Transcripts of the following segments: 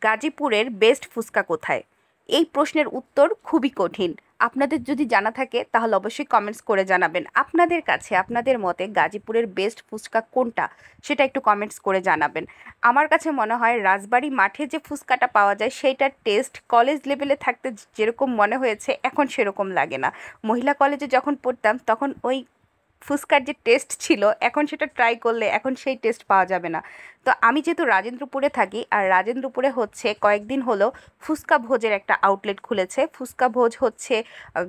গাজীপুরের বেস্ট ফুচকা কোথায়? এই প্রশ্নের উত্তর খুবই কঠিন। আপনাদের যদি জানা থাকে তাহলে অবশ্যই কমেন্টস করে জানাবেন। আপনাদের কাছে আপনাদের মতে গাজীপুরের বেস্ট ফুচকা কোনটা সেটা একটু কমেন্টস করে জানাবেন। আমার কাছে মনে হয় রাজবাড়ী মাঠে যে ফুচকাটা পাওয়া যায় সেইটার টেস্ট কলেজ লেভেলে থাকতে যেরকম মনে হয়েছে এখন সেরকম লাগে না। মহিলা কলেজে যখন পড়তাম তখন ওই ফুচকার যে টেস্ট ছিল এখন সেটা ট্রাই করলে এখন সেই টেস্ট পাওয়া যাবে না। তো আমি যেহেতু রাজেন্দ্রপুরে থাকি আর রাজেন্দ্রপুরে হচ্ছে কয়েকদিন হলো ফুচকা ভোজের একটা আউটলেট খুলেছে। ফুচকা ভোজ হচ্ছে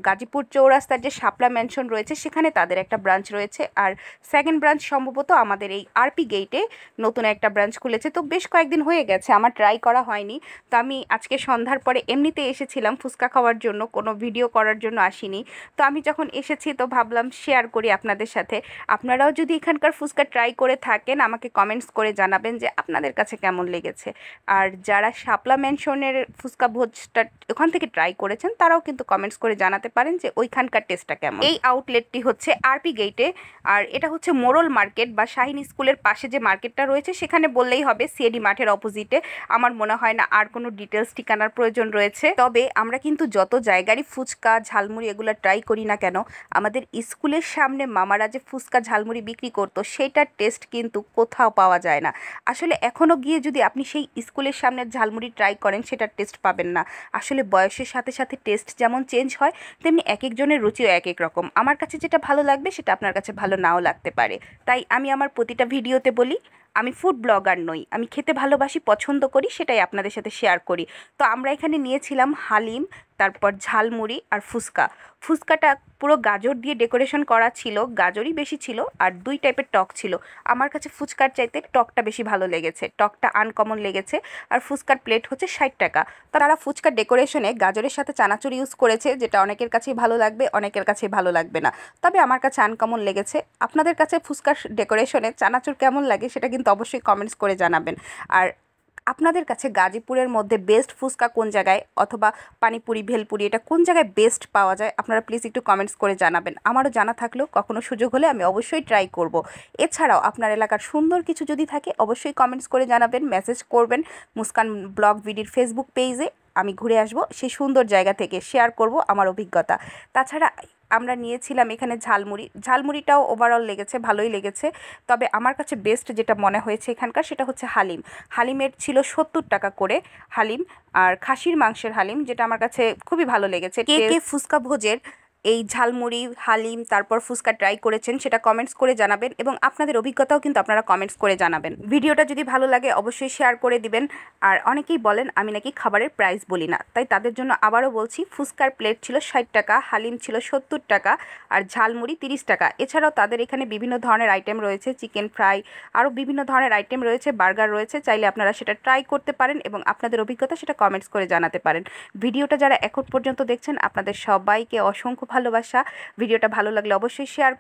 গাজীপুর চৌরাস্তার যে শাপলা ম্যানশন রয়েছে সেখানে তাদের একটা ব্রাঞ্চ রয়েছে, আর সেকেন্ড ব্রাঞ্চ সম্ভবত আমাদের এই আরপি গেটে নতুন একটা ব্রাঞ্চ খুলেছে। তো বেশ কয়েকদিন হয়ে গেছে আমার ট্রাই করা হয়নি। তো আমি আজকে সন্ধ্যার পরে এমনিতে এসেছিলাম ফুচকা খাওয়ার জন্য, কোনো ভিডিও করার জন্য আসিনি। তো আমি যখন এসেছি তো ভাবলাম শেয়ার করি আপনাদের সাথে। আপনারাও যদি এখানকার ফুচকা ট্রাই করে থাকেন আমাকে কমেন্টস করে জানাবেন যে আপনাদের কাছে কেমন লেগেছে। আর যারা শাপলা ম্যানশনের ফুচকা ভোজটা ওখান থেকে ট্রাই করেছেন তারাও কিন্তু কমেন্টস করে জানাতে পারেন যে ওইখানকার টেস্টটা কেমন। এই আউটলেটটি হচ্ছে আরপি গেটে, আর এটা হচ্ছে মোড়ল মার্কেট বা শাহিন স্কুলের পাশে যে মার্কেটটা রয়েছে সেখানে বললেই হবে, সিএডি মাঠের অপোজিটে। আমার মনে হয় না আর কোনো ডিটেলস ঠিকানার প্রয়োজন রয়েছে। তবে আমরা কিন্তু যত জায়গারই ফুচকা ঝালমুড়ি এগুলো ট্রাই করি না কেন, আমাদের স্কুলের সামনে মামারা যে ফুচকা ঝালমুড়ি বিক্রি করতো সেটার টেস্ট কিন্তু কোথাও পাওয়া যায় না। আসলে এখনও গিয়ে যদি আপনি সেই স্কুলের সামনের ঝালমুড়ি ট্রাই করেন সেটার টেস্ট পাবেন না। আসলে বয়সের সাথে সাথে টেস্ট যেমন চেঞ্জ হয় তেমনি এক একজনের রুচিও এক এক রকম। আমার কাছে যেটা ভালো লাগবে সেটা আপনার কাছে ভালো নাও লাগতে পারে। তাই আমি আমার প্রতিটা ভিডিওতে বলি আমি ফুড ব্লগার নই, আমি খেতে ভালোবাসি, পছন্দ করি, সেটাই আপনাদের সাথে শেয়ার করি। তো আমরা এখানে নিয়েছিলাম হালিম, তারপর ঝালমুড়ি আর ফুচকা। ফুচকাটা পুরো গাজর দিয়ে ডেকোরেশন করা ছিল, গাজরই বেশি ছিল, আর 2 টাইপের টক ছিল। আমার কাছে ফুচকার চাইতে টকটা বেশি ভালো লেগেছে, টকটা আনকমন লেগেছে। আর ফুচকার প্লেট হচ্ছে 60 টাকা। তারা ফুচকার ডেকোরেশনে গাজরের সাথে চানাচুর ইউজ করেছে, যেটা অনেকের কাছেই ভালো লাগবে, অনেকের কাছেই ভালো লাগবে না। তবে আমার কাছে আনকমন লেগেছে। আপনাদের কাছে ফুচকার ডেকোরেশনে চানাচুর কেমন লাগে সেটা কিন্তু অবশ্যই কমেন্টস করে জানাবেন। আর আপনাদের কাছে গাজীপুরের মধ্যে বেস্ট ফুচকা কোন জায়গায়, অথবা পানিপুরি ভেলপুরি এটা কোন জায়গায় বেস্ট পাওয়া যায় আপনারা প্লিজ একটু কমেন্টস করে জানাবেন। আমারও জানা থাকলেও কখনো সুযোগ হলে আমি অবশ্যই ট্রাই করব। এছাড়াও আপনার এলাকার সুন্দর কিছু যদি থাকে অবশ্যই কমেন্টস করে জানাবেন, মেসেজ করবেন মুস্কান ব্লগ ভিডির ফেসবুক পেজে। আমি ঘুরে আসব সেই সুন্দর জায়গা থেকে, শেয়ার করব আমার অভিজ্ঞতা। তাছাড়া আমরা নিয়েছিলাম এখানে ঝালমুড়ি, ঝালমুড়িটাও ওভারঅল লেগেছে, ভালোই লেগেছে। তবে আমার কাছে বেস্ট যেটা মনে হয়েছে এখানকার সেটা হচ্ছে হালিম। হালিমের ছিল 70 টাকা করে হালিম, আর খাসির মাংসের হালিম, যেটা আমার কাছে খুবই ভালো লেগেছে। কে কে ফুচকা ভোজের এই ঝালমুড়ি হালিম তারপর ফুচকা ট্রাই করেছেন সেটা কমেন্টস করে জানাবেন, এবং আপনাদের অভিজ্ঞতাও কিন্তু আপনারা কমেন্টস করে জানাবেন। ভিডিওটা যদি ভালো লাগে অবশ্যই শেয়ার করে দিবেন। আর অনেকেই বলেন আমি নাকি খাবারের প্রাইস বলি না, তাই তাদের জন্য আবারও বলছি, ফুচকার প্লেট ছিল 60 টাকা, হালিম ছিল 70 টাকা, আর ঝালমুড়ি 30 টাকা। এছাড়াও তাদের এখানে বিভিন্ন ধরনের আইটেম রয়েছে, চিকেন ফ্রাই, আরও বিভিন্ন ধরনের আইটেম রয়েছে, বার্গার রয়েছে। চাইলে আপনারা সেটা ট্রাই করতে পারেন এবং আপনাদের অভিজ্ঞতা সেটা কমেন্টস করে জানাতে পারেন। ভিডিওটা যারা এখন পর্যন্ত দেখছেন আপনাদের সবাইকে অসংখ্য ভালোবাসা। ভিডিওটা ভালো লাগলে অবশ্যই শেয়ার